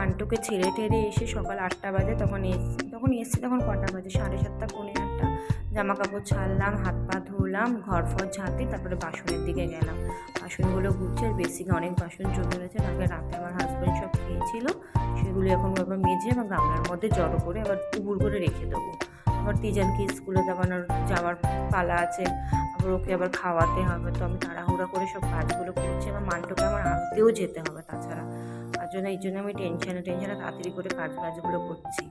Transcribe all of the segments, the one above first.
মান্টুকে ছেড়ে টেরে এসে সকাল 8টা বাজে তখন এসছি তখন কটা বাজে 7:30 পৌনে 8টা। জামা কাপড় ছাড়লাম, হাত পা ধুলাম, ঘর ফর ঝাঁটি, তারপরে বাসনের দিকে গেলাম। বাসনগুলো গুছিয়ে বেসিকে অনেক বাসন জমে রয়েছে, তাকে রাতে আমার হাজব্যান্ড সব খেয়েছিল, সেগুলো এখন আবার মেজে এবং গামলার মধ্যে জড়ো করে আবার উবুর করে রেখে দেবো। আবার তিজানকে স্কুলে যাওয়ার পালা আছে, আবার ওকে আবার খাওয়াতে হবে, তো আমি তাড়াহুড়া করে সব কাজগুলো করছি। আমার মান্টুকে আমার আনতেও যেতে হবে, তাছাড়া এই জন্য আমি টেনশনে তাড়াতাড়ি করে কাজগুলো করছি।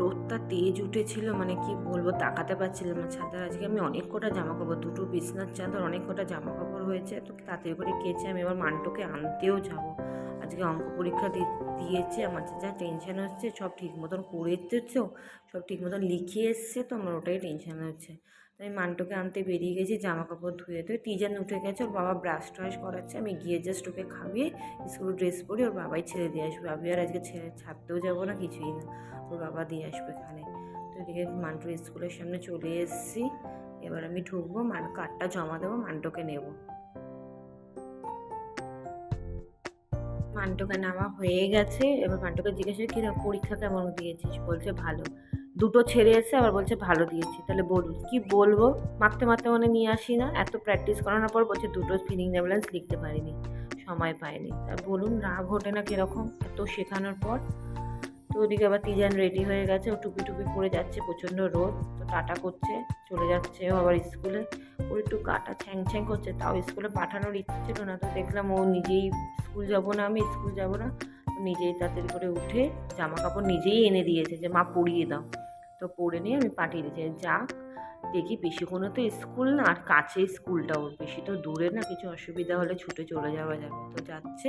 রোদটা তেজ উঠেছিল, মানে কি বলবো, তাকাতে পারছিলাম না ছাদে। আজকে আমি অনেক কটা জামা কাপড়, দুটো বিছনার চাদর, অনেক কটা জামা কাপড় হয়েছে, তো তাড়াতাড়ি করে কেচে আমি এবার মান্টুকে আনতেও যাব। আজকে অঙ্ক পরীক্ষা দিয়েছে, আমার যা টেনশন হচ্ছে, সব ঠিক মতন করে এসেছো, সব ঠিক মতন লিখিয়ে এসছে, তো আমার ওটাই টেনশন হচ্ছে। তাই মান্টুকে আনতে বেরিয়ে গেছি, জামা কাপড় ধুয়ে টিজান উঠে গেছে, ওর বাবা ব্রাশ ট্রাশ করাচ্ছে, আমি গিয়ে জাস্ট ওকে খাবিয়ে স্কুল ড্রেস পরে ওর বাবাই ছেড়ে দিয়ে আসবে। আমি আর আজকে ছাড়তেও যাবো না, কিছুই না, ওর বাবা দিয়ে আসবে এখানে। তো এদিকে মান্টুর স্কুলের সামনে চলে এসেছি, এবার আমি ঢুকবো, কার্ডটা জমা দেবো, মান্টুকে নেব। মান্টুকে নেওয়া হয়ে গেছে, এবার মান্টুকে জিজ্ঞাসা কি পরীক্ষা কেমন দিয়েছিস, বলছে ভালো। দুটো ছেড়ে এসে আবার বলছে ভালো দিয়েছি। তাহলে বলুন কি বলবো, মারতে মারতে মনে নিয়ে আসি না, এত প্র্যাকটিস করানোর পর বলছে দুটো স্পিনিং ব্যালেন্স লিখতে পারিনি, সময় পাইনি। তা বলুন রাগ ওঠে না কিরকম এত শেখানোর পর। তো ওদিকে আবার তিজান রেডি হয়ে গেছে, ও টুপি পরে যাচ্ছে, প্রচণ্ড রোদ, তো টাটা করছে, চলে যাচ্ছে ও আবার স্কুলে। ওর একটু গাটা ছ্যাং করছে, তাও স্কুলে পাঠানোর ইচ্ছে ছিল না, তো দেখলাম ও নিজেই স্কুল যাবো না, আমি স্কুল যাবো না, নিজেই তাড়াতাড়ি করে উঠে জামা কাপড় নিজেই এনে দিয়েছে যে মা পরিয়ে দাও, তো পরে নিয়ে আমি পাঠিয়ে দিয়েছি। যাক, দেখি বেশিক্ষণও তো স্কুল না, আর কাছে স্কুলটা, ওর বেশি তো দূরে না, কিছু অসুবিধা হলে ছুটে চলে যাওয়া যাবে, তো যাচ্ছে।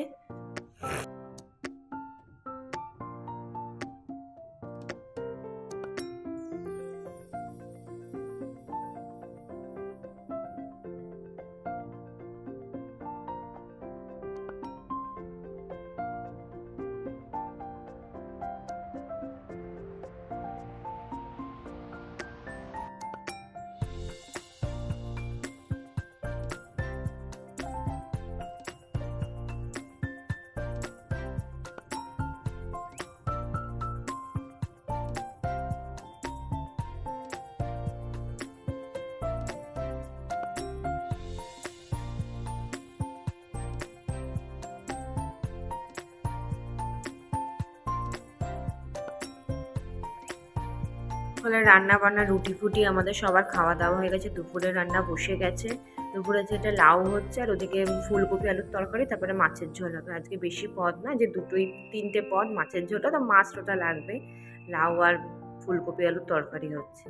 ফলে রান্না বান্না রুটি ফুটি আমাদের সবার খাওয়া দাওয়া হয়ে গেছে, দুপুরের রান্না বসে গেছে। দুপুরে যেটা লাউ হচ্ছে, আর ওদিকে ফুলকপি আলুর তরকারি, তারপরে মাছের ঝোল হবে। আজকে বেশি পদ না, যে তিনটে পদ, মাছের ঝোলটা তো মাছ ওটা লাগবে, লাউ আর ফুলকপি আলুর তরকারি হচ্ছে।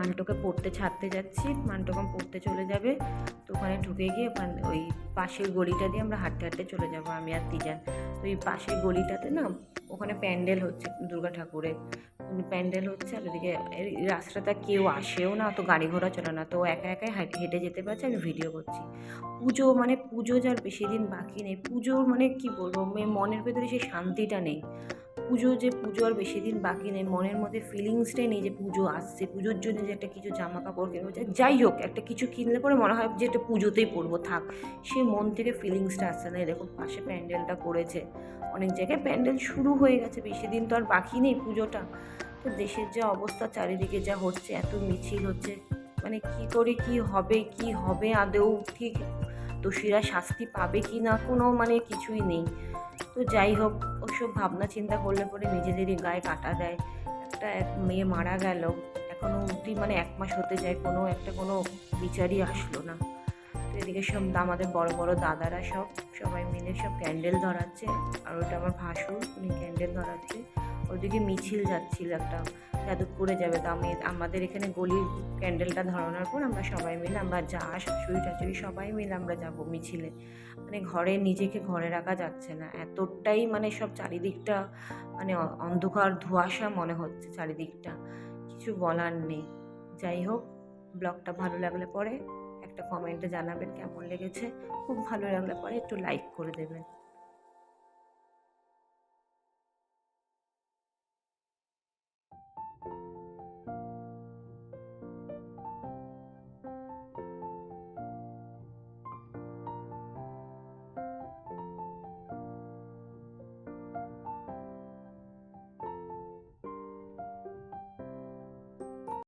মান্টুকে পড়তে ছাড়তে যাচ্ছি, মান্টু এখন পড়তে চলে যাবে। তো ওখানে ঢুকে গিয়ে ওই পাশের গলিটা দিয়ে আমরা হাঁটতে হাঁটতে চলে যাব, আমি আর তিজান। তো ওই পাশের গলিটাতে না ওখানে প্যান্ডেল হচ্ছে দুর্গা ঠাকুরের, প্যান্ডেল হচ্ছে। আর ওদিকে এই রাস্তাটা কেউ আসেও না, তো গাড়ি ঘোড়া চলে না, তো একা একাই হেঁটে যেতে পারছে, আমি ভিডিও করছি। পুজো মানে পুজো যার বেশি দিন বাকি নেই, পুজোর মানে কি বলবো, মনের ভেতরে সেই শান্তিটা নেই। পুজো আর বেশি দিন বাকি নেই, মনের মধ্যে ফিলিংসটাই নেই যে পুজো আসছে, পুজোর জন্য যে একটা কিছু জামা কাপড় কিনবো, যাই হোক একটা কিছু কিনলে পরে মনে হয় যে এটা পুজোতেই পরবো থাক, সে মন থেকে ফিলিংসটা আসছে না। দেখুন পাশে প্যান্ডেলটা করেছে, অনেক জায়গায় প্যান্ডেল শুরু হয়ে গেছে, বেশি দিন তো আর বাকি নেই পুজোটা। তো দেশের যা অবস্থা, চারিদিকে যা হচ্ছে, এত মিছিল হচ্ছে, মানে কি করে কি হবে আদৌ, ঠিক দোষীরা শাস্তি পাবে কি না কোনো মানে কিছুই নেই। তো যাই হোক, ওসব ভাবনা চিন্তা করলে পরে নিজেদেরই গায়ে কাটা দেয়। এক মেয়ে মারা গেল, এখনও অবধি মানে 1 মাস হতে যায়, কোনো বিচারই আসলো না। তো এদিকে সব আমাদের বড় বড় দাদারা সবাই মিলে সব ক্যান্ডেল ধরাচ্ছে, আর ওটা আমার ভাসুর, উনি ক্যান্ডেল ধরাচ্ছে। ওদিকে মিছিল যাচ্ছিল একটা, যাদবপুরে যাবে। তো আমাদের এখানে গলির ক্যান্ডেলটা ধরানোর পর আমরা সবাই মিলে, আমরা যা শাশুড়ি টাশুড়ি সবাই মিলে আমরা যাব মিছিলে। মানে নিজেকে ঘরে রাখা যাচ্ছে না, এতটাই মানে সব চারিদিকটা মানে অন্ধকার ধোঁয়াশা মনে হচ্ছে চারিদিকটা, কিছু বলার নেই। যাই হোক, ব্লগটা ভালো লাগলে পরে একটা কমেন্টে জানাবেন কেমন লেগেছে, খুব ভালো লাগলে পরে একটু লাইক করে দেবেন।